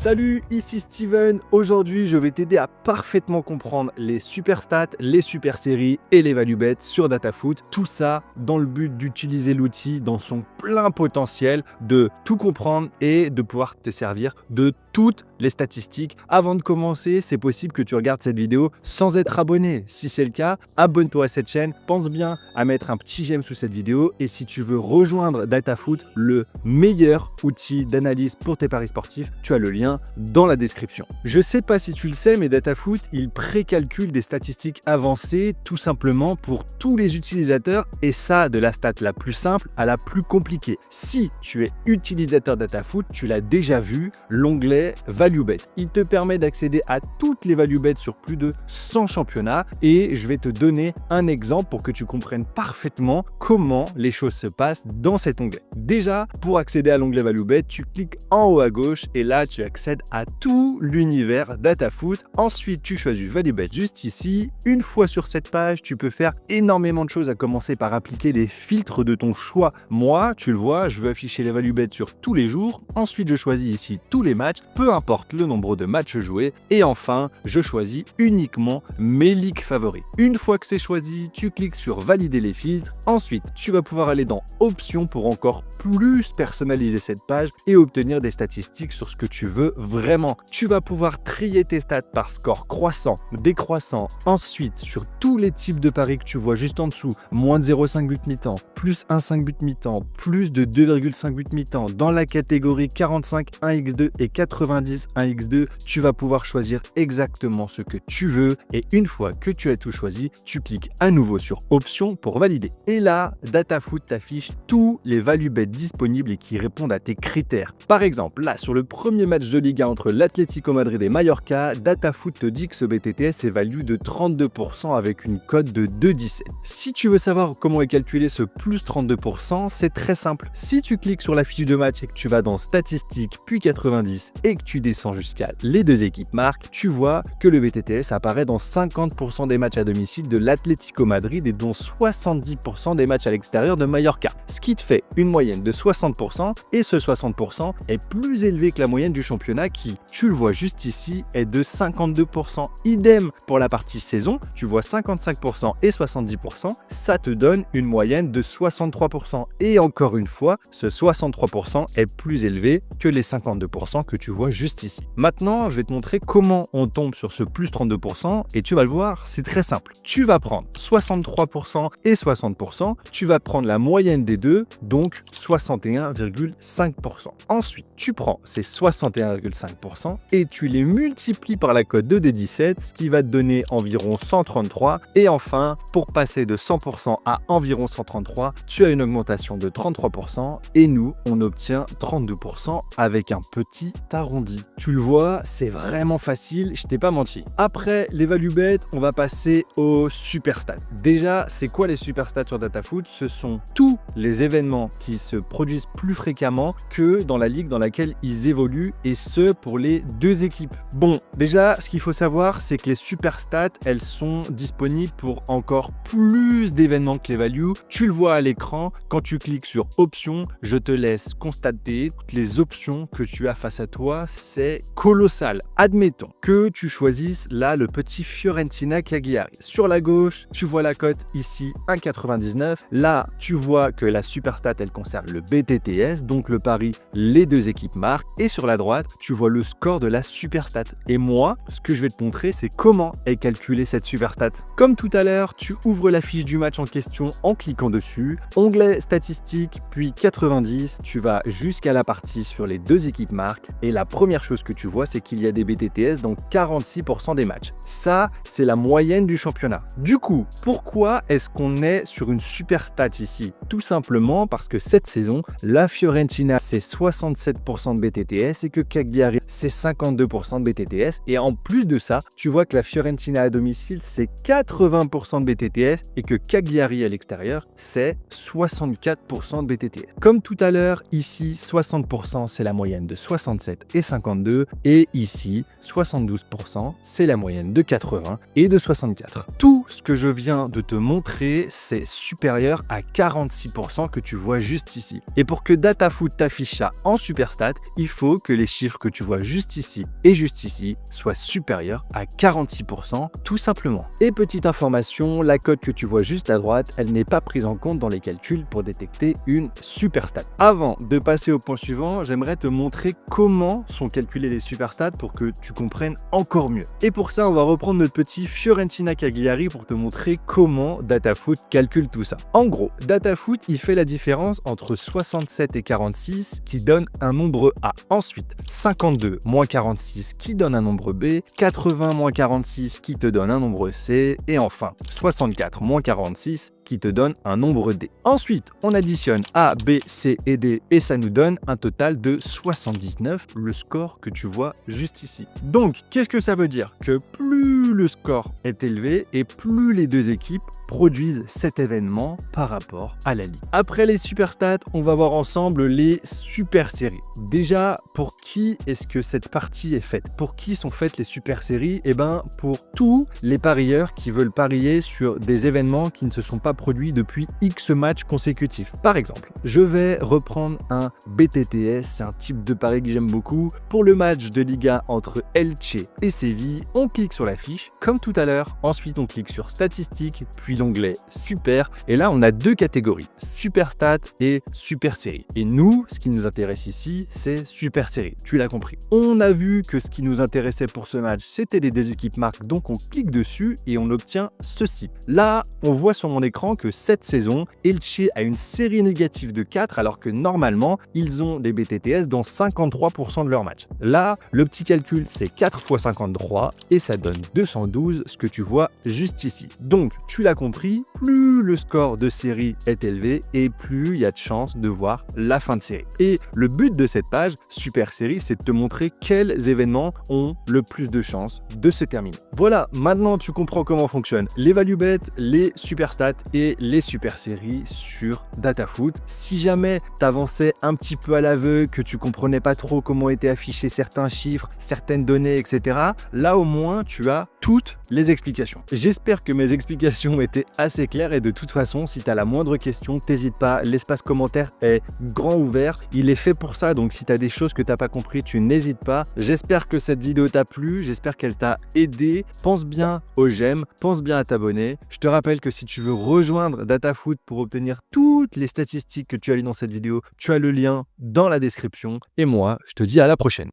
Salut, ici Steven. Aujourd'hui, je vais t'aider à parfaitement comprendre les super stats, les super séries et les value bets sur DataFoot. Tout ça dans le but d'utiliser l'outil dans son plein potentiel, de tout comprendre et de pouvoir te servir de toutes les statistiques. Avant de commencer, c'est possible que tu regardes cette vidéo sans être abonné. Si c'est le cas, abonne-toi à cette chaîne. Pense bien à mettre un petit j'aime sous cette vidéo. Et si tu veux rejoindre DataFoot, le meilleur outil d'analyse pour tes paris sportifs, tu as le lien dans la description. Je sais pas si tu le sais, mais DataFoot, il précalcule des statistiques avancées tout simplement pour tous les utilisateurs, et ça de la stat la plus simple à la plus compliquée. Si tu es utilisateur DataFoot, tu l'as déjà vu, l'onglet Value Bet. Il te permet d'accéder à toutes les value bets sur plus de 100 championnats, et je vais te donner un exemple pour que tu comprennes parfaitement comment les choses se passent dans cet onglet. Déjà, pour accéder à l'onglet Value Bet, tu cliques en haut à gauche et là tu accèdes à tout l'univers DataFoot. Ensuite, tu choisis Value Bet juste ici. Une fois sur cette page, tu peux faire énormément de choses, à commencer par appliquer les filtres de ton choix. Moi, tu le vois, je veux afficher les Value Bet sur tous les jours. Ensuite, je choisis ici tous les matchs, peu importe le nombre de matchs joués. Et enfin, je choisis uniquement mes ligues favoris. Une fois que c'est choisi, tu cliques sur Valider les filtres. Ensuite, tu vas pouvoir aller dans Options pour encore plus personnaliser cette page et obtenir des statistiques sur ce que tu veux vraiment. Tu vas pouvoir trier tes stats par score croissant, décroissant. Ensuite, sur tous les types de paris que tu vois juste en dessous, moins de 0,5 but mi-temps, plus 1,5 but mi-temps, plus de 2,5 but mi-temps, dans la catégorie 45 1x2 et 90 1x2, tu vas pouvoir choisir exactement ce que tu veux. Et une fois que tu as tout choisi, tu cliques à nouveau sur Options pour valider. Et là, DataFoot t'affiche tous les value bets disponibles et qui répondent à tes critères. Par exemple, là, sur le premier match de Liga entre l'Atlético Madrid et Mallorca, DataFoot te dit que ce BTTS est value de 32% avec une cote de 2,17. Si tu veux savoir comment est calculé ce plus 32%, c'est très simple. Si tu cliques sur la fiche de match et que tu vas dans Statistiques, puis 90 et que tu descends jusqu'à les deux équipes marques, tu vois que le BTTS apparaît dans 50% des matchs à domicile de l'Atlético Madrid et dont 70% des matchs à l'extérieur de Mallorca. Ce qui te fait une moyenne de 60%, et ce 60% est plus élevé que la moyenne du championnat qui, tu le vois juste ici, est de 52%. Idem pour la partie saison, tu vois 55% et 70%, ça te donne une moyenne de 63%. Et encore une fois, ce 63% est plus élevé que les 52% que tu vois juste ici. Maintenant, je vais te montrer comment on tombe sur ce plus 32% et tu vas le voir, c'est très simple. Tu vas prendre 63% et 60%, tu vas prendre la moyenne des deux, donc 61,5%. Ensuite, tu prends ces 61,5% et tu les multiplies par la cote de D17, ce qui va te donner environ 133. Et enfin, pour passer de 100% à environ 133, tu as une augmentation de 33% et nous, on obtient 32% avec un petit arrondi. Tu le vois, c'est vraiment facile, je t'ai pas menti. Après les value bets, on va passer aux super stats. Déjà, c'est quoi les super stats sur DataFoot? Ce sont tous les événements qui se produisent plus fréquemment que dans la ligue dans laquelle ils évoluent, et ce pour les deux équipes. Bon, déjà, ce qu'il faut savoir, c'est que les super stats, elles sont disponibles pour encore plus d'événements que les values. Tu le vois à l'écran, quand tu cliques sur options, je te laisse constater toutes les options que tu as face à toi, c'est colossal. Admettons que tu choisisses là le petit Fiorentina Cagliari. Sur la gauche, tu vois la cote ici 1,99. Là, tu vois que la super stat, elle concerne le BTTS, donc le pari, les deux équipes marquent. Et sur la droite, tu vois le score de la super stat. Et moi, ce que je vais te montrer, c'est comment est calculée cette super stat. Comme tout à l'heure, tu ouvres la fiche du match en question en cliquant dessus. Onglet statistiques, puis 90, tu vas jusqu'à la partie sur les deux équipes marques. Et la première chose que tu vois, c'est qu'il y a des BTTS dans 46% des matchs. Ça, c'est la moyenne du championnat. Du coup, pourquoi est-ce qu'on est sur une super stat ici? Tout simplement parce que cette saison, la Fiorentina, c'est 67% de BTTS et que Cagliari, c'est 52% de BTTS. Et en plus de ça, tu vois que la Fiorentina à domicile, c'est 80% de BTTS et que Cagliari à l'extérieur, c'est 64% de BTTS. Comme tout à l'heure, ici, 60%, c'est la moyenne de 67 et 52. Et ici, 72%, c'est la moyenne de 80 et de 64. Tout ce que je viens de te montrer, c'est supérieur à 46% que tu vois juste ici. Et pour que DataFoot t'affiche ça en Superstat, il faut que les chiffres que tu vois juste ici et juste ici soient supérieurs à 46% tout simplement. Et petite information, la cote que tu vois juste à droite, elle n'est pas prise en compte dans les calculs pour détecter une Superstat. Avant de passer au point suivant, j'aimerais te montrer comment sont calculés les Superstats pour que tu comprennes encore mieux. Et pour ça, on va reprendre notre petit Fiorentina Cagliari pour te montrer comment DataFoot calcule tout ça. En gros, DataFoot, il fait la différence entre 67 et 46 qui donne un nombre A. Ensuite, 52 moins 46 qui donne un nombre B, 80 moins 46 qui te donne un nombre C, et enfin 64 moins 46 qui te donne un nombre D. Ensuite, on additionne A, B, C et D et ça nous donne un total de 79, le score que tu vois juste ici. Donc, qu'est-ce que ça veut dire? Que plus le score est élevé et plus les deux équipes produisent cet événement par rapport à la ligue. Après les superstats, on va voir ensemble les super séries. Déjà, pour qui est-ce que cette partie est faite? Pour qui sont faites les super séries? Eh bien, pour tous les parieurs qui veulent parier sur des événements qui ne se sont pas produits depuis X matchs consécutifs. Par exemple, je vais reprendre un BTTS, c'est un type de pari que j'aime beaucoup. Pour le match de Liga entre Elche et Séville, on clique sur la fiche, comme tout à l'heure. Ensuite, on clique sur statistiques, puis l'onglet super. Et là, on a deux catégories, super stat et super série. Et nous, ce qui nous intéresse ici, c'est super série. Tu l'as compris. On a vu que ce qui nous intéressait pour ce match, c'était les deux équipes marques. Donc, on clique dessus et on obtient ceci. Là, on voit sur mon écran que cette saison, Elche a une série négative de 4 alors que normalement, ils ont des BTTS dans 53% de leurs matchs. Là, le petit calcul, c'est 4 x 53 et ça donne 212, ce que tu vois juste ici. Donc, tu l'as compris, plus le score de série est élevé et plus il y a de chances de voir la fin de série. Et le but de cette page, Super Série, c'est de te montrer quels événements ont le plus de chances de se terminer. Voilà, maintenant tu comprends comment fonctionnent les value bets, les super stats et les super séries sur DataFoot. Si jamais tu avançais un petit peu à l'aveugle, que tu comprenais pas trop comment étaient affichés certains chiffres, certaines données, etc., là au moins tu as toutes les explications. J'espère que mes explications étaient assez claires et de toute façon, si tu as la moindre question, t'hésites pas, l'espace commentaire est grand ouvert, il est fait pour ça, donc si tu as des choses que tu n'as pas compris, tu n'hésites pas. J'espère que cette vidéo t'a plu, j'espère qu'elle t'a aidé. Pense bien au j'aime, pense bien à t'abonner. Je te rappelle que si tu veux rejoindre DataFoot pour obtenir toutes les statistiques que tu as lues dans cette vidéo, tu as le lien dans la description. Et moi, je te dis à la prochaine.